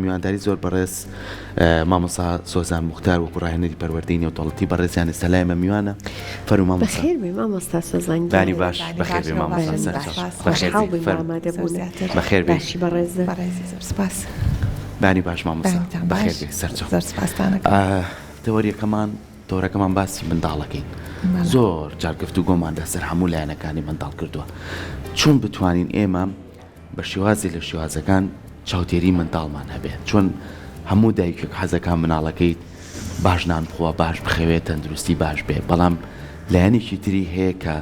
میوانداری زۆر بەڕێز مامۆستا سۆزان موختار وەکو ڕاهێنەری پەروەردەی نێودەوڵەتی بەڕێزیان سەلایمە میوانە فەرموو مامۆستا. بەخێر بێ مامۆستا سۆزان. بانی باش بەخێر بێ مامۆستا بەخێر بێ باشی بەڕێز سپاس. بانی باش مامۆستا بەخێر بێ سەرچۆ. تەوەریەکەمان تۆرەکەمان باسی منداڵەکەین. زۆر جار گفتوگۆمان لەسەر هەموو لایەنەکانی منداڵ کردووە چۆن بتوانین ئێمە بە شێوازی لە شێوازەکان چاودێری منداڵمان هەبێت، چۆن هەموو دایکێک حەزەکان مناڵەکەیت باش نان بخۆوە، باش بخەوێت، تەندروستی باش بێ، بەڵام لایەنێکی تری هەیە کە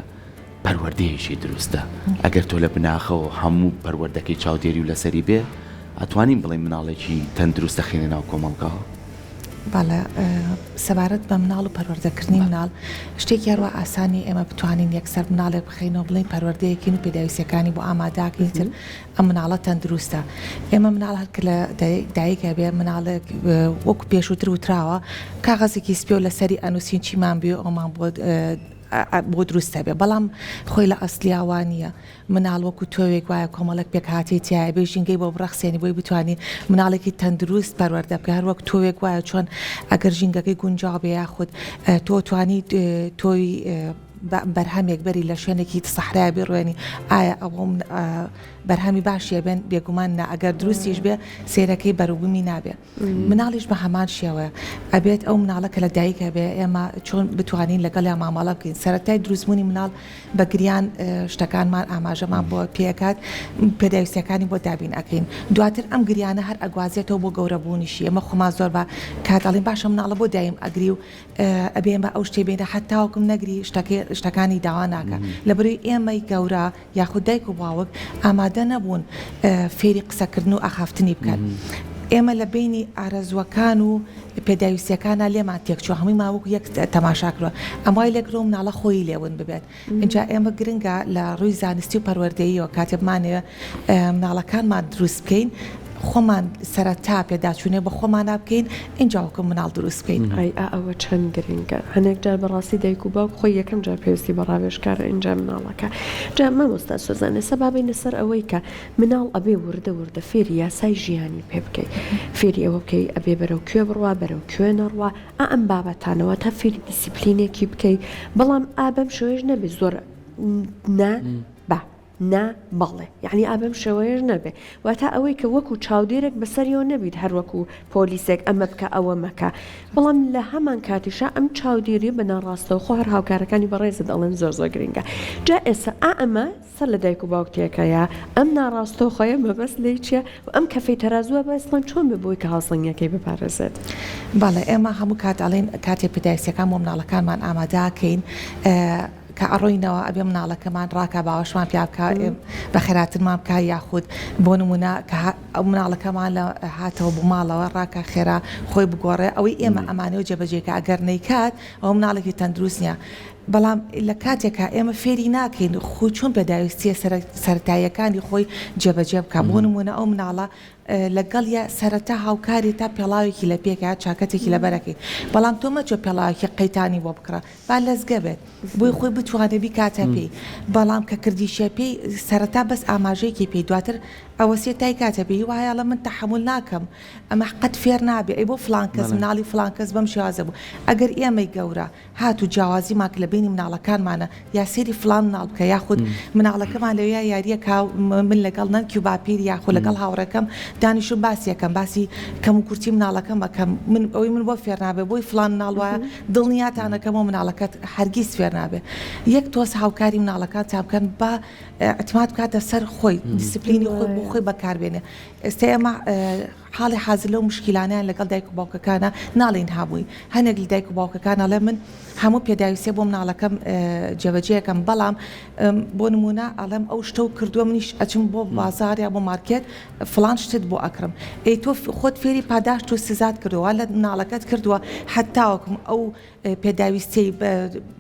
پەروەردەیەکی دروستە. ئەگەر تۆ لە بناخەوە هەموو پەروەردەکەی چاودێری و لەسەری بێ ئەتوانین بڵێن مناڵێکی تەندروست دەخێنێ ناو کۆمەڵگەوە. بالا سەبارەت بە مناڵ و پەروەردەکردنی مناڵ شتێکی هەروە ئاسانی ئێمە بتوانین یەکسەر مناڵێک بخەینەوە بڵین پەروەردەیەکین و پێداویستیەکانی بۆ ئاماداکەین تر ئەم مناڵە تەندروستە. ئێمە مناڵ هەر لە دایکە بێ مناڵێک وەکو پێشووتر وتراوە کاغەزێکی سپێ و لەسەری ئەنووسین چیمان بێ ئەومان بۆ دروستە بێ، بەڵام خۆی لە ئەسلیاوانە مناڵ وەکو تۆوێک وایە کۆمەڵک پێک هاتێتیایە بێ ژینگەی بۆ بڕەخسێنی بۆی بتوانین مناڵێکی تەندروست پەروەردە بکە، هەر وەک تۆوێک وایە چۆن ئەگەر ژینگەکەی گونجاو بێ یاخود تۆ توانی تۆی بەرهەمێک بەری لە شوێنێکی سەحرای بڕوێنی ئایا ئەوە بەرهەمی باشیە بێن بێگومان نا ئەگەر دروستیش بێ سێرەکەی بەروبوومی نابێ. مناڵیش بە هەمان شێوەیە ئەبێت ئەو مناڵەکە لە دایکە بێ ئێمە چۆن بتوانین لەگەڵ یا ماماڵە بکەین. سەرەتای دروستبوونی مناڵ بە گریان شتەکانمان ئاماژەمان بۆ پێکات پێداویستیەکانی بۆ دابین ئەەکەین، دواتر ئەم گریانە هەر ئەگوازێتەوە بۆ گەورەبوونیشی. ئێمە خۆمان زۆر بە کاتەڵین باشە مناڵە بۆ دایم ئەگری و ئەبێن بە ئەو شتێ بێنە حتاوەکم نەگری شتەکانی داوا ناکە لەبەروی ئێمەی گەورە یاخود دایک و باوک ئامادە نەبوون فێری قسەکردن و ئاخافتنی بکەن. ئێمە لە بینی ئارەزوەکان و پێداویستیەکانە لێمان تێکچوە هەمووی ماوەکو یەک تەماشاکرەوە ئەمای لێکرۆ مناڵە خۆی لێون ببێت. اینجا ئێمە گرنگە لە ڕووی زانستی و پەروەردەییەوە کاتێ بمانەیە مناڵەکانمان دروست بکەین خۆمان سەرەتا پێداچوونێ بە خۆمان بکەین اینجاوەکە مناڵ دروست بکەین. ئەوە چەند گرنگە هەنێک جار بەڕاستی دایک و باوک خۆی یەکەم جار پێویستی بە ڕاوێژکارە اینجا مناڵەکە. جا مامۆستا سۆزانێ سەبابین لەسەر ئەوەی کە مناڵ ئەبێ وردە فێری یاسای ژیانی پێ بکەیت، فێری ئەوە بکەی ئەبێ بەرەو کوێ بڕوا بەرەو کوێ نەڕوا ئەم بابەتانەوە تا فێری دیسیپلینێکی بکەیت، بەڵام ئابەم شوێژ نەبێت زۆر نا بەڵێ یعنی ئابم شێوەیەش نەبێ واتە ئەوەی کە وەکو چاودێرێک بەسەریەوە نەبیت هەر وەکو پۆلیسێک ئەمە بکە ئەوە مەکە، بەڵام لە هەمان کاتیشا ئەم چاودێری بەناڕاستەوە خۆ هەر هاوکارەکانی بەڕێزت ئەڵێن زۆر گرنگە. جا ئێستا ئەمە سەر لە دایک و باوکتێکەیە ئەم ناڕاستەوە خۆیە مەبەست لێ چیە و ئەم کەفەی تەرازووە بەستان چۆن ببووی کە هاوسەنگەکەی بپارێزێت. باڵێ ئێمە هەموو کات ئەڵێن کاتێ پێداویستیەکان بۆ مناڵەکانمان ئامادەکەین کە ئەڕۆینەوە ئەبێ مناڵەکەمان ڕاکە باوەشمان پیاکە بە خێراترمان بکە یاخود بۆ نمونە کە ئەو مناڵەکەمان لە هاتەوە بوو ماڵەوە ڕاکە خێرا خۆی بگۆڕێ ئەوەی ئێمە ئەمانەوە جێبەجێکە ئەگەر نەیکات ئەو مناڵێکی تەندروست نییە. بەڵام لە کاتێکە ئێمە فێری ناکەین خۆ چۆن پێداویستیە سەرەتاییەکانی خۆی جێبەجێ بکە بۆ نمونە ئەو مناڵە لەگەڵ یا سەرەتا هاوکاری تا پێڵاوێکی لە پێکە چاکەتێکی لە بەرەکەی، بەڵام تۆ مەچۆ پێڵاوێکی قەیتانی بۆ بکڕە با لەزگە بێت بۆی خۆی بتوانێ بیکاتە پێی، بەڵام کە کردیشە پێی سەرەتا بەس ئاماژەیەکی پێی دواتر ئەوە سێتای کاتە پێی وایە لە من تەحمل ناکەم ئەمە قەت فێر نابێ ئەی بۆ فڵان کەس مناڵی فڵان کەس بەم شێوازە بوو. ئەگەر ئێمەی گەورە هاتو جیاوازی ماک لە بینی مناڵەکانمانە یا سێری فڵان مناڵ بکە یاخود مناڵەکەمان لەوێ یاریەکە من لەگەڵ نەنکی و باپیر یاخود لەگەڵ هاوڕەکەم دانیشم باسیەکەم باسی کەم و کورتی مناڵەکەم بەکەم من ئەوەی من بۆ فێر نابێ بۆی فڵان مناڵ وایە دڵنیاتانەکەم و مناڵەکەت هەرگیز فێر نابێ. یەک تۆس هاوکاری مناڵەکان چا بکەن بە ئەتماد بکاتە سەر خۆی دیسیپلینی خۆی بۆ خۆی بەکاربێنێ. ئێستا ئێمە حاڵی حازر لەو مشکلانیان لەگەڵ دایک و باوکەکانە ناڵین هابووی هەنێک لە دایک و باوکەکانە لە من هەموو پێداویستێ بۆ مناڵەکەم جێبەجێەکەم، بەڵام بۆ نمونە ئەڵێم ئەو شتە و کردووە منیش ئەچم بۆ بازار یا بۆ مارکێت فڵان شتت بۆ ئەکرم ئەی تۆ خۆت فێری پاداشت و سزات کردووە لە مناڵەکەت کردووە حتاوەکم ئەو پێداویستی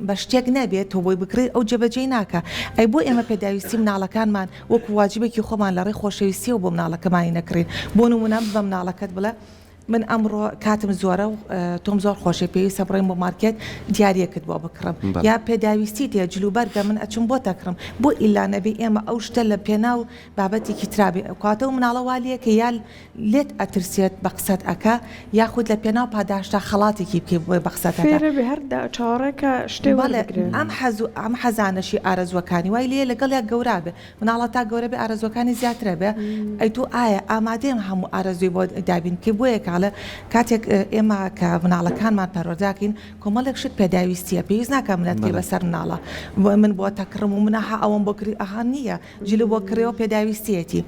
بە شتێک نەبێت تۆ بۆی بکرێت ئەو جێبەجێ ناکە. ئەی بۆ ئێمە پێداویستی مناڵەکانمان وەکو واجبێکی خۆمان لە ڕێی خۆشەویستی و بۆ مناڵەکەمانی نەکرێن. بۆ نمونە بە مناڵەکەت بڵێ من ئەمڕۆ کاتم زۆرە و تۆم زۆر خۆشی پێویستە بڕێم بۆ مارکێت دیارەکەت بۆ بکڕم یا پێداویستی تێ جلوبەرگە من ئەچم بۆ تەکڕم بۆ ئیلا نەبێ ئێمە ئەو شتە لە پێناو بابەتێکی ترابێ کاتە و مناڵەوالیەکە یا لێت ئەترسێت بە قسەت ئەکا یاخود لە پێناو پاداشتا خەڵاتێکی بکە بە قسەتەکە هەردا چاڕێکە شتێ ئەم حەزانەشی ئارەزوەکانی وای لێ لەگەڵ یا گەورا بێ مناڵە تا گەورە بێ ئارەزوەکانی زیاترە بێ ئەی تو ئایا ئامادەم هەموو ئارەزوی بۆ دابین کە بۆ یەکاڵە کاتێک ئێمە کە مناڵەکانمان پەروەرداکەین کۆمەڵێک شت پێداویستیە پێویست ناکە منەتکەی بەسەر مناڵە من بۆ تەکڕم و منەها ئەوەم بۆ کردی ئەها نییە جلو بۆ کرێەوە پێداویستیەتی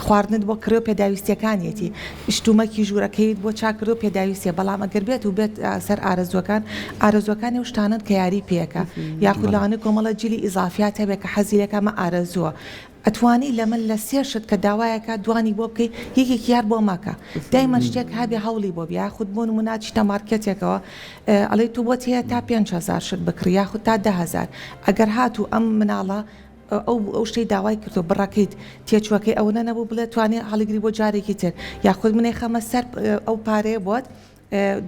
خواردنت بۆ کرێ و پێداویستیەکانیەتی شتومەکی ژوورەکەیت بۆ چاکرێ و پێداویستیە بەڵام ئەگەر بێت و بێت سەر ئارەزوەکانی و شتانن کە یاری پێەکە یاخود لەوانەیە کۆمەڵە جلی ئیزافیات هەبێت کە حەزیلەکەمە ئارەزووە ئەتوانی لە من لە سێ شت کە داوایەکە دوانی بۆ بکەیت یەکێک یار بۆ ماکە دایمە شتێک هەبێ هەوڵی بۆ بیا خود بۆ نمونە چتە مارکێتێکەوە ئەڵێ تو بۆت هەیە تا 5,000 شت بکڕی یاخود تا 10,000 ئەگەر هاتوو ئەم مناڵە ئەو شتەی داوای کردو بڕەکەیت تێچوەکەی ئەوە نەبوو بڵێت توانێت هەڵگری بۆ جارێکی تر یاخود منێ خەمە سەر ئەو پارەیە بۆت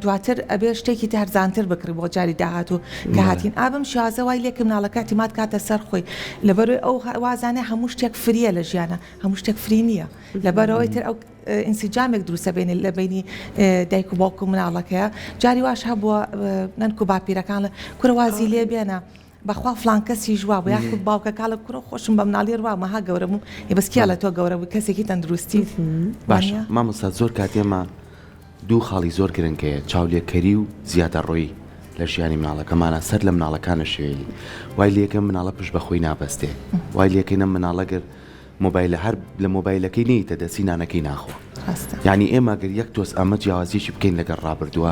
دواتر ئەبێ شتێکی هەرزانتر بکڕی بۆ جاری داهاتوو کە هاتین ئابم شازە وای لێکم مناڵەکەتی مات کاتە سەر خۆی لەبەرەوەی ئەو وازانێ هەموو شتێک فریە لە ژیانە هەموو شتێک فری نییە لەبەرەوەی تر ئەو ئینسیجامێک دروستە بینی لە بینی دایک و باوک و مناڵەکەیە جاری واش هەبووە نەنک و باپیرەکان لە کورەوازی لێ بێنە بەخوا فلان کەسی ژوا بۆ یاخود باوکەکە لە کوڕە خۆشم بە مناڵی ڕوا مەها گەورە بووم بەسکیا لە تۆ گەورە بوو کەسێکی تەندروستی باش مامۆستا زۆر کاتێمە دوو خاڵی زۆر گرنگەیە چاولێکەری و زیاتر ڕۆی لە ژیانی مناڵەکەمانە سەر لە مناڵەکانە شێوی وای لێکم مناڵە پشت بە خۆی نابەستێ وای لێکەینە مناڵەگەر مۆبایلە هەر لە مۆبایلەکەی نیتە دەسی نانەکەی ناخۆ یعنی ئێمە گەر یەک تۆس ئەمە جیاوازیشی بکەین لەگەڵ ڕابردووە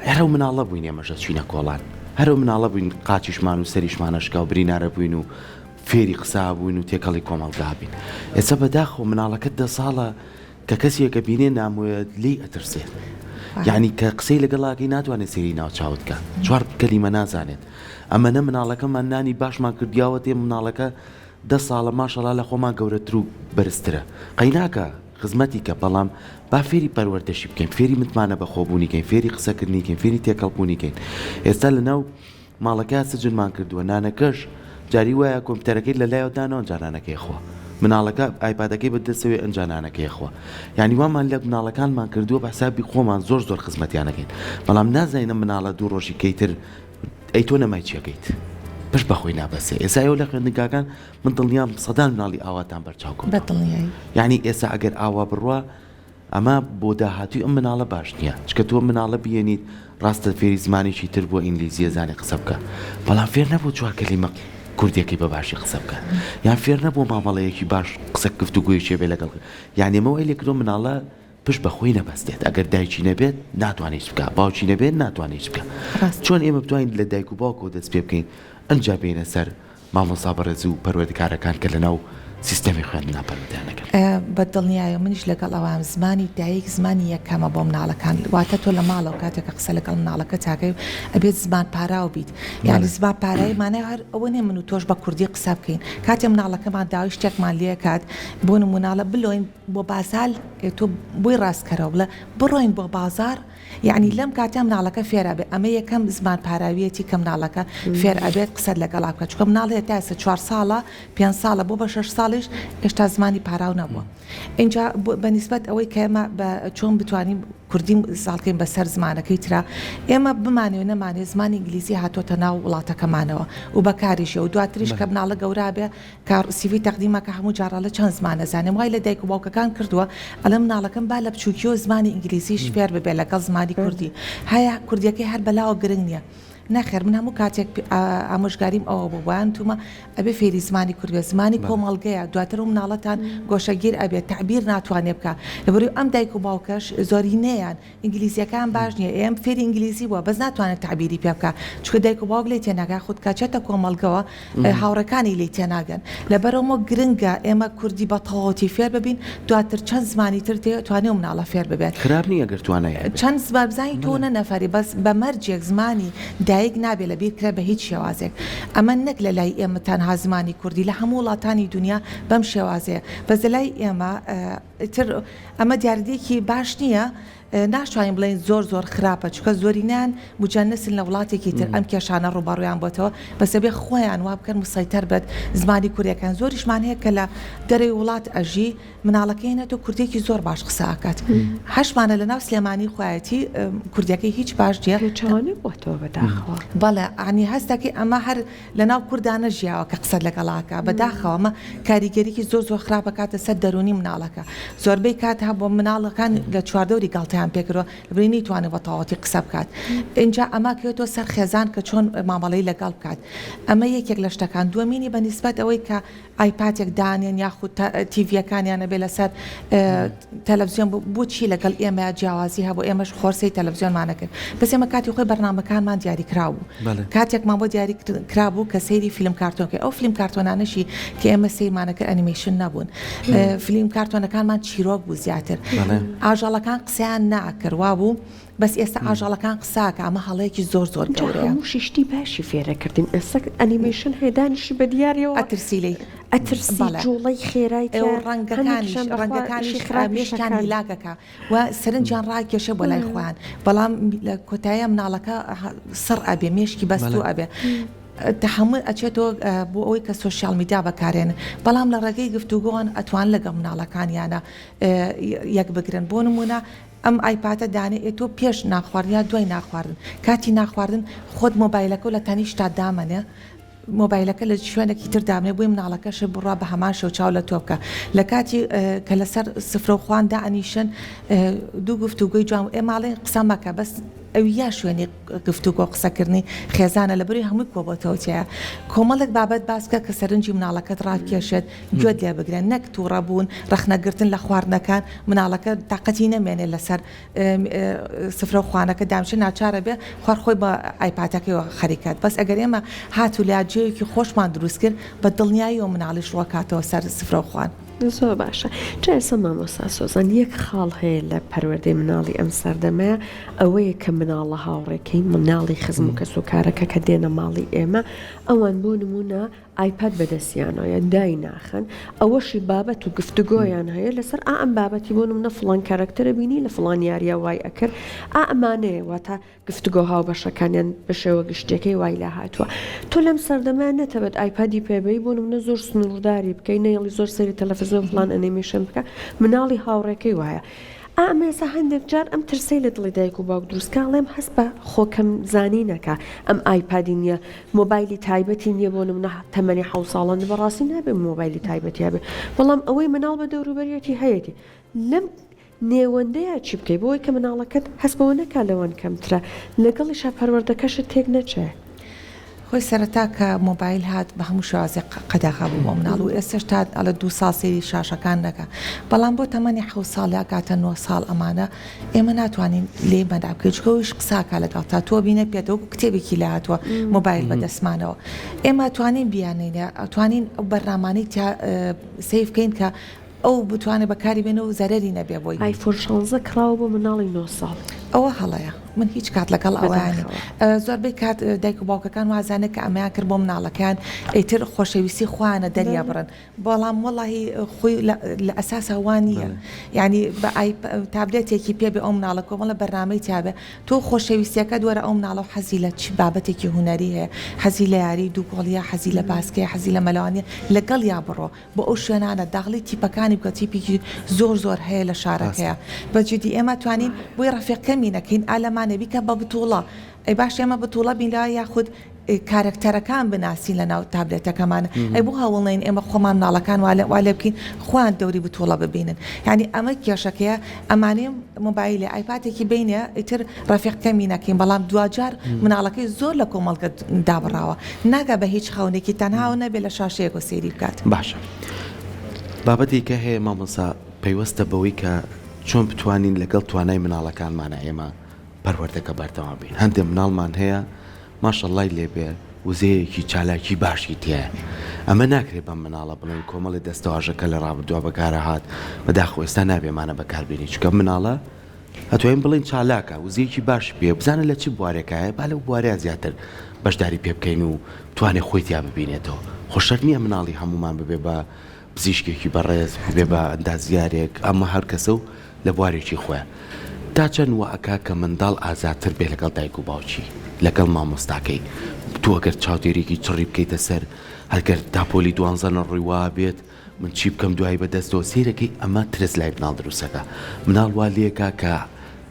هەرو مناڵە بووین ئێمەژە چوینە کۆڵان هەرو مناڵە بووین قاچیشمان و سەریشمانەشکا و برینارە بووین و فێری قسا بووین و تێکەڵی کۆمەڵگا بین ئێستا بەداخۆ مناڵەکەت 10 ساڵە کە کەسێکە بینێ ناموێت لی ئەترسێت یعنی کە قسەی لەگەڵاکەی ناتوانێت سێری ناوچاوتکە چوار کەلیمە نازانێت ئەمەنە مناڵەکەمان نانی باشمان کردیاوە تێ مناڵەکە 10 ساڵە ماشەڵا لە خۆمان گەورەتر و بەرزترە قەیناکە خزمەتی کە بەڵام با فێری پەروەردەشی بکەین فێری متمانە بەخۆبوونیکەین فێری قسەکردنیکەین فێری تێکەڵبوونیکەین ئێستا لەناو ماڵەکە سجنمان کردووە نانەکەش جاری وایە کۆمپیوتەرەکەی لە لایەوەدانەوە جانانەکەی خۆ مناڵەکە ئایپادەکەی بەدەستەوێ ئەنجانانەکەی خۆ یعنی وامان لە مناڵەکانمان کردووە بە حسابی خۆمان زۆر خزمەتیانەکەین بەڵام نازانینە مناڵە دوو ڕۆژی کەیتر ئەی تۆ نەمای چیەکەیت پشت بەخۆی نابەسێ ئێستا ئەو لە خوێندنگاکان من دڵنیام سەدان مناڵی ئاواتان بەرچاوکەم یعنی ئێستا ئەگەر ئاوا بڕوە ئەمە بۆ داهاتوی ئەم مناڵە باش نییە چکە تۆ مناڵە بێنیت ڕاستە فێری زمانێکی تر بۆ ئینگلیزیە زانێ قسە بکە بەڵام فێر نەبوو چوار کەلیمە کوردیەکەی بە باشی قسە بکە یان فێر نەبوو مامەڵەیەکی باش قسە گفتوگوی شێ بێ لەگەڵ یان ئێمە وای لێکردۆ مناڵە پشت بەخۆی نەبەستێت ئەگەر دایکی نەبێت ناتوانێت بکە باوکی نەبێت ناتوانێت بکە چۆن ئێمە بتوانین لە دایک و باوکەوە دەست پێ بکەین ئەنجا بینە سەر مامۆستا بەڕێز و پەروەردەکارەکان کە لەناو سیستەمی خوێندنا پەروەردەیانەکەن بەدڵنیایە منیش لەگەڵ ئەوام زمانی دایک زمانی یەکەمە بۆ مناڵەکان واتە تۆ لە ماڵەوە کاتێکە قسە لەگەڵ مناڵەکە تاکەی ئەبێت زمان پاراو بیت یعنی زمان پارایی مانای هەر ئەوە نێ من و تۆش بە کوردی قسە بکەین کاتێ مناڵەکەمان داوای شتێکمان لێ کات بۆ نموناڵە بلۆین بۆ بازار تۆ بۆی ڕاستکەرەوە بڵێ بڕۆین بۆ بازار یعنی لەم کاتە مناڵەکە فێرە بێ ئەمە یەکەم زمان پاراویەتی کە مناڵەکە فێر ئەبێت قسەت لەگەڵا بکە چکە مناڵێت تا ئێستا 4 ساڵە 5 ساڵە بۆ بە 6 ساڵیش هێشتا زمانی پاراو نەبووە اینجا بەنسبەت ئەوەی کە ئێمە چۆن بتوانین کوردی ساڵکەین بەسەر زمانەکەی ترا ئێمە بمانێ نەمانێ زمانی ئینگلیزی هاتۆتە ناو وڵاتەکەمانەوە و بەکاریشە و دواتریش کە مناڵە گەورا بێ کار سیڤی تەقدیمەکە هەموو جارە لە چەند زمانە زانێم وای لە دایک و باوکەکان کردووە ئەلە مناڵەکەم با لە بچووکیۆ زمانی ئینگلیزیش فێر ببێ لەگەڵ زمانی کوردی هەیە کوردیەکەی هەر بەلاوە گرنگ نییە نەخێر من هەموو کاتێک ئامۆژگاریم ئەوە بووان تومە ئەبێ فێری زمانی کوردی زمانی کۆمەڵگەیە دواتر و مناڵەتان گۆشەگیر ئەبێت تعبیر ناتوانێ بکە لەبەروی ئەم دایک و باوکەش زۆری نەیان ئینگلیزیەکان باش نییە ئێم فێری ئینگلیزی بووە بەس ناتوانێت تعبیری پێ بکە چکە دایک و باوک لێ تێناگا خودت کاچێتە کۆمەڵگەوە هاوڕەکانی لێ تێناگەن لەبەرەوە گرنگە ئێمە کوردی بە تەواوەتی فێر ببین دواتر چەند زمانی تر توانێ و مناڵە فێر ببێت خراپ نییە ئەگەر توانایە چەند زمان بزانین تۆ نەفەری بەس بە مەرجێک زمانی دایک نابێ لە بیرکرا بە هیچ شێوازێک ئەمە نەک لە لای ئێمە تەنها زمانی کوردی لە هەموو وڵاتانی دنیا بەم شێوازەیە بەس لای ئێمە ئەمە دیاردێکی باش نییە ناشوین بڵێن زۆر خراپە چکە زۆرینیان مجەنسن لە وڵاتێکی تر ئەم کێشانە ڕووباڕویان بۆتەوە بەسەبێ خۆیان وا بکەن مسەیتەر بێت زمانی کوردیەکان زۆریشمان هەیە کە لە دەرەوەی وڵات ئەژی مناڵەکەینێت و کوردێکی زۆر باش قسە ئاکات هەشمانە لە ناو سلێمانی خوایەتی کوردیەکەی هیچ باش جێ چاوانێ بۆتەوە بەداخەوە بەڵێ ئانی هەستاکی ئەمە هەر لە ناو کوردانە ژیاوە کە قسە لەگەڵاکە بەداخەوەمە کاریگەریکی زۆر خراپە کاتە سەر دەرونی مناڵەکە زۆربەی کات هە بۆ مناڵەکان لە چواردەوری گاڵتەیان پێکردەوە لەبرینی توانێت بە تەواوەتی قسە بکات اینجا ئەمە کێتەوە سەر خێزان کە چۆن مامەڵەی لەگەڵ بکات ئەمە یەکێک لە شتەکان دووەمینی بە نیسبەت ئەوەی کە ئایپاتێک دانیان یاخود تیڤەکانیانە بێ لەسەر تەلەڤزیۆن بۆچی لەگەڵ ئێمە جیاوازی هەبوو ئێمەش خۆرسی تەلەڤزیۆنمانە کرد بەس ئێمە کاتی خۆی بەرنامەکانمان دیاری کرابوو کاتێکمان بۆ دیاری کرابوو کە سەیری فیلم کارتۆنکە ئەو فیلم کارتۆنانەشی کە ئێمە سەیرمانەکە ئەنیمەیشن نەبوون فیلم کارتۆنەکانمان چیرۆک بوو زیاتر ئاژاڵەکان قسەیان ناکردوا بوو بەس ئێستا ئاژاڵەکان قساکە ئەمە هەڵەیەکی زۆر گەورەیە هەموو شتی باشی فێرە کردین ئێستا ئەنیمەیشن هێدانیشی بە دیارەوە ئەترسیلی ئەترسی جوڵەی خێرای ڕەنگەکانی خراپێشتان هیلاگەکە و سەرنجیان ڕاکێشە بۆ لای خۆیان بەڵام لە کۆتاییە مناڵەکە سڕ ئەبێ مێشکی بەستوو ئەبێ تحمل ئەچێتەوە بۆ ئەوەی کە سوۆشیال میدیا بەکارێنن بەڵام لە ڕێگەی گفتوگۆن ئەتوان لەگە مناڵەکانیانە یەک بگرن بۆ نمونە ئەم ئایپاتە دانێت تۆ پێش ناخواردن دوای ناخواردن کاتی ناخواردن خۆت مۆبایلەکە و لە تەنیشتا دامەنێ مۆبایلەکە لە شوێنێکی تر دامێ بۆی مناڵەکەش بڕا بە هەمان شەو چاو لە تۆ بکە لە کاتی کە لەسەر سفرە و خواندا ئەنیشن دوو گفتوگوی جوان ئێماڵێن قسە مەکە بەس ئەو یا شوێنی گفتوگۆ قسەکردنی خێزانە لە بەری هەمووی کۆبەتەوەتەیە کۆمەڵێک بابەت باسکە کە سەرنجی مناڵەکەت ڕاکێشێت گوێت لێ بگرێن نەک تووڕەبوون ڕەخنەگرتن لە خواردنەکان مناڵەکە تااقەتی نەمێنێت لەسەر سفرە و خوانەکە دامچە ناچارە بێ خوار خۆی بە ئایپاتەکەیەوە خەریکات بەس ئەگەر ئێمە هاتو لاجەیەکی خۆشمان دروست کرد بە دڵنیایی و مناڵیش ڕۆکاتەوە سەر سفرە و خوان زۆر باشە چاسە مامۆستا سۆزان یەک خاڵ هەیە لە پەروەردەی مناڵی ئەم سەردەمەیە ئەوەیە کە مناڵە هاوڕێکەی مناڵی خزم و کەسوکارەکە کە دێنە ماڵی ئێمە ئەوان بۆ نمونە ئایپاد بەدەستیانەیە دای ناخن ئەوەشی بابەت و گفتوگۆیان هەیە لەسەر ئەم بابەتی بۆ نمونە فڵان کارکتەرە بینی لە فڵان یاریە وای ئەکرد ئەمانەیە واتە گفتوگۆ هاو بەشەکانیان بەشێوە گشتەکەی وای لە هاتووە تۆ لەم سەردەمان نەتەبێت ئایپادی پێبەی بۆ نمونە زۆر سنوورداری بکەی نەیڵی زۆر سەری تەلەڤیزیۆن فڵان ئەنیمەیشن بکە مناڵی هاوڕێکەی وایە ئامێسا هەندێک جار ئەم ترسەی لە دڵی دایک و باوک دروستکاڵێم هەست بە خۆکەم زانینەکە ئەم ئایپادی نییە مۆبایلی تایبەتی نییە بۆ نمونە تەمەنی حەو ساڵان بەڕاستی نابێ مۆبایلی تایبەتیا بێ بەڵام ئەوەی مناڵ بە دەوروبەریەتی هەیەی لەم نێوەندەیە چی بکەی بۆی کە مناڵەکەت هەست بەوە نەکا لەوەن کەمترە لەگەڵی شەپەروەردەکەشت تێک نەچێ خۆی سەرەتا کە مۆبایل هات بە هەموو شوازێ قەداغا بوو بۆ مناڵ و ئێستش تا لە 2 ساڵ سێری شاشەکان نەکە بەڵام بۆ تەمەنی 7 ساڵ یا کاتە 9 ساڵ ئەمانە ئێمە ناتوانین لێ بەدا بکەیتکەویش قساکە لەگەڵ تا تۆ بینە پێێتەوە کتێبێکی لە هاتووە مۆبایل بەدەستمانەوە ئێمە توانین بیانینە ئەتوانین ئەو بەرنامانەی سیف بکەین کە ئەو بتوانێت بەکاری بێنە و زەرری نەبێ بۆی ئایفۆن 16 کراوە بۆ مناڵی 9 ساڵ ئەوە هەڵەیە من هیچ کات لەگەڵ ئەوانی زۆربەی کات دایک و باوکەکان وازانێت کە ئەمەیان کرد بۆ مناڵەکان ئیتر خۆشەویستی خوانە دەریا بڕن بەڵام وەڵی خۆی لە ئەساس هەوانیە یعنی بە تابلێتێکی پێ بێ ئەو مناڵە کۆمەڵە بەرنامەی تیاابێ تۆ خۆشەویستیەکە دووەرە ئەو مناڵە و حەزی لە چی بابەتێکی هوەری هەیە حەزی لە یاری دووگۆڵیە حەزی لە باسکەیە حەزی لە مەلەوانیە لەگەڵ یا بڕۆ بۆ ئەو شوێنانە داغڵی تیپەکانی بکە تیپێکی زۆر هەیە لە شارەکەیە بەجددی ئێمە توانین بۆی ڕەفیقەکەمی نەکەین ئالەمانە بیکە بە بتوڵە ئەی باش ئێمە بتوڵە بینلا یاخود کارکتەرەکان بناسی لە ناو تابلێتەکەمانە ئەی بۆ هەوڵنین ئێمە خۆمان ناڵەکان والێ بکەین خوان دەوری بتوڵە ببینن یعنی ئەمە کێشەکەیە ئەمانێ مۆبایلێ ئایپاتێکی بینە ئیتر ڕەفیقەکەمی نەکەین بەڵام دوجار مناڵەکەی زۆر لە کۆمەڵگە دابڕاوە ناگە بە هیچ خەونێکی تەنها نەبێت لە شاشەیەک و سێری بکات باشە بابەتی کە هەیە مامۆسا پەیوەستە بەوەی کە چۆن بتوانین لەگەڵ توانای مناڵەکانمانە ئێمە پەروەردەکە بەردەوام بین هەندێک مناڵمان هەیە ماشەڵڵای لێبێ وزەیەکی چالاکی باشی تایە ئەمە ناکرێت بەم مناڵە بڵێن کۆمەڵی دەستەواژەکە لە ڕابردووە بەکارە هات بەداخۆ ئێستا نابێمانە بەکاربیێنی چکە مناڵە ئەتوانین بڵێن چالاکە وزەیەکی باش پێ بزانە لە چی بوارێکایە با لەو بوارەیە زیاتر بەشداری پێ بکەین و توانێت خۆی تیا ببینێتەوە خۆشەر نییە مناڵی هەمومان ببێ بە پزیشکێکی بەڕێز بێ بە ئەندازیارێک ئەمە هەر کەسە و لە بوارێکی خۆیان تا چەند وەکە کە منداڵ ئازادتر بێ لەگەڵ دایک و باوکی لەگەڵ مامۆستاکەی تو ئەگەر چاودێرێکی چڕی بکەیتە سەر هەرگەر داپۆلی 12 ڕوویوا بێت من چی بکەم دوایی بەدەستەوە سیرەکەی ئەمە ترس لای مناڵ دروستەکە مناڵ وا لێکە کە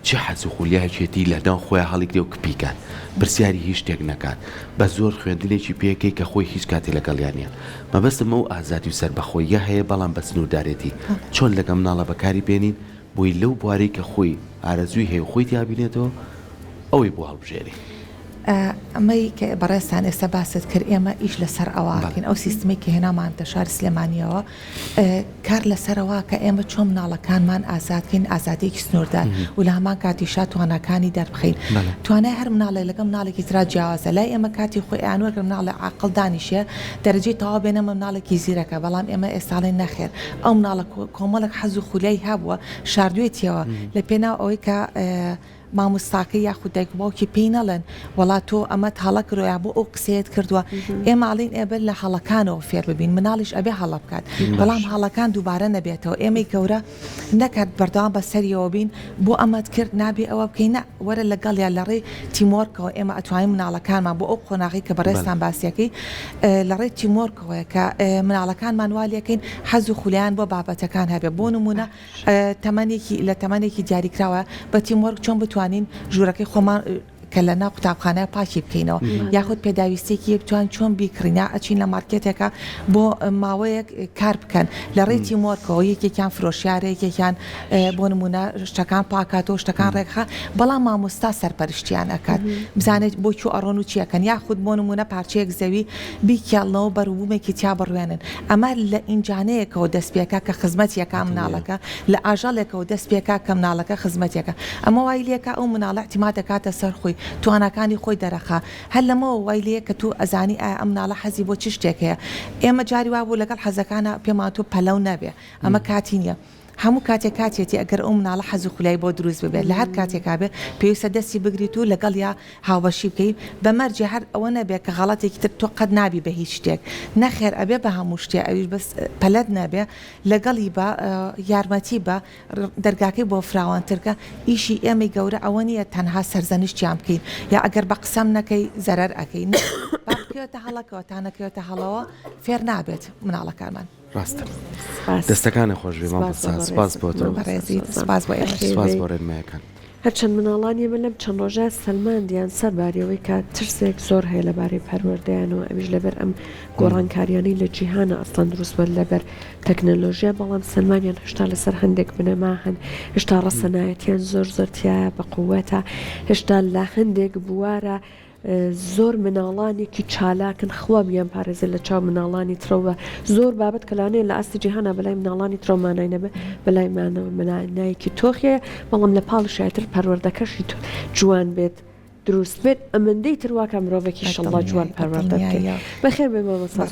چه حەز و خولیایەتی لەناو خۆی هەڵی دێ و کپیکات پرسیاری هیچ شتێک نەکات بە زۆر خوێندنێکی پێکەی کە خۆی هیچ کاتی لەگەڵیانە مەبەستم ئەو ئازادی و سەربەخۆیە هەیە بەڵام بە سنووردارێتی چۆن لەگە مناڵە بەکاری بێنین بۆی لەو بوارەی کە خۆی ئارەزووی هەیە خۆی تیابینێتەوە ئەوەی بۆ هەڵبژێری ئەمەی کە بەڕێستان ئێستا باست کرد ئێمە ئیش لەسەر ئەوواکەین ئەو سیستمی کە هێنامانتە شار سلێمانیەوە کار لەسەرەوە کە ئێمە چۆن مناڵەکانمان ئازادکەین ئازادێکی سنووردار و لە هەمان کاتیشا توانەکانی دەربخین توانای هەر مناڵێک لەگەڵ مناڵێکی ترا جیاوازە لای ئێمە کاتی خۆی ئەوەرگە مناڵە عاقڵ دانیشە دەرەجەی تەواو بێنەمە مناڵێکی زیرەکە بەڵام ئێمە ئێستاڵێن نەخێر ئەو مناڵە کۆمەڵک حەز و خولای هەبووە شاردوێتیەوە لە پێناو ئەوەی کە مامۆستاکە یاخود دایک و باوکی پێی نەڵێن وڵات تۆ ئەمە هەڵە کردوە بۆ ئەو قسەیەت کردووە ئێمە ئاڵین ئێبل لە هەڵەکانەوە فێر ببین مناڵیش ئەبێ هەڵە بکات بەڵام هەڵەکان دووبارە نەبێتەوە ئێمەی گەورە نەکات بەردەوام بە سەریەوە بین بۆ ئەمەت کرد نابێ ئەوە بکەینە وەرە لەگەڵیا لە ڕێ تیمۆرکەوە ئێمە ئەتوانین مناڵەکانمان بۆ ئەو قۆناغی کە بەڕێستان باسیەکەی لە ڕێ تیمۆرکەوەیە کە مناڵەکانمان والیەکەین حەز و خولیان بۆ بابەتەکان هەبێ بۆ نمونە لە تەمەنێکی دیاریکراوە بە تیمۆرک چۆن بتوانین ژوورەکەی خۆمان کە لە ناو قوتابخانە پاکی بکەینەوە یاخود پێداویستێکی بتوان چۆن بیکڕینە ئەچین لە مارکێتێکە بۆ ماوەیەک کار بکەن لە ڕێتی مۆرکەوە یەکێکیان فرۆشیارە یەکێکیان بۆ نمونە شتەکان پاکاتەوە شتەکان ڕێکخە بەڵام مامۆستا سەرپەرشتیان ئەکات بزانێت بۆ چوو ئەڕۆن و چیەکەن یاخود بۆ نمونە پارچەیەک زەوی بیکیاڵنەوە بەروبوومێکی تیا بڕوێنن ئەمە لە ئینجانەیەکەوە دەستپێکە کە خزمەتیەکە مناڵەکە لە ئاژەڵێکەوە دەستپێکە کە مناڵەکە خزمەتێکە ئەمە وای لێکە ئەو مناڵە احتیمال دەکاتە سەر خۆی توانەکانی خۆی دەرەخا هەر لەمەوە وای لێ کە تو ئەزانی ئایا ئەم مناڵە حەزی بۆ چ شتێک هەیە ئێمە جاری وا بوو لەگەڵ حەزەکانە پێمان تۆ پەلەو نەبێ ئەمە کاتی نییە هەموو کاتێک کاتێتی ئەگەر ئەو مناڵە حەز و خولای بۆ دروست ببێت لە هەر کاتێکا بێ پێویستە دەستی بگریت و لەگەڵ یا هاوبەشی بکەیت بەمەرجێ هەر ئەوە نەبێت کە غەڵەتێکی تر تۆ قەت نابی بە هیچ شتێک نەخێر ئەبێ بە هەموو شتێ ئەویش بەس پەلەت نەبێ لەگەڵی بە یارمەتی بە دەرگاکەی بۆ فراوانترکە ئیشی ئێمەی گەورە ئەوە نییە تەنها سەرزەنیشتیان بکەین یا ئەگەر بە قسەم نەکەی زەرەر ئەەکەین بکەوێتە هەڵەکەوە تا نەکەوێتە هەڵەوە فێر نابێت مناڵەکانمان ڕاستە دەستەکانە خۆش بێ سپاس بۆ تۆ سپاس بۆ ڕێنمایەکان هەرچەند مناڵانی من لەم چەند ڕۆژە سەلماندیان سەرباریەوەی کە ترسێک زۆر هەیە لەبارەی پەروەردەیانەوە ئەویش لەبەر ئەم گۆڕانکاریانەی لە جیهانە ئەسڵان دروستوە لەبەر تەکنەلۆژیا بەڵام سلمانیان هێشتا لەسەر هەندێک بنەما هەن هێشتا ڕەسەنایەتیان زۆر تایە بە قووەتە هێشتا لە هەندێک بوارە زۆر مناڵانێکی چالاکن خوا بیان پارێزە لە چاو مناڵانی ترەوە زۆر بابەت کەلانەیە لە ئاستی جیهانە بەلای مناڵانی ترۆمانای نەبێ بەلای منایەکی تۆخەیە بەڵام لە پاڵشایتر پەروەردەکەشی جوان بێت دروست بێت ئەمەندەی ترواکە مرۆڤێکی شەڵڵا جوان پەروەردە بکەیت بەخێر بێ مامۆستا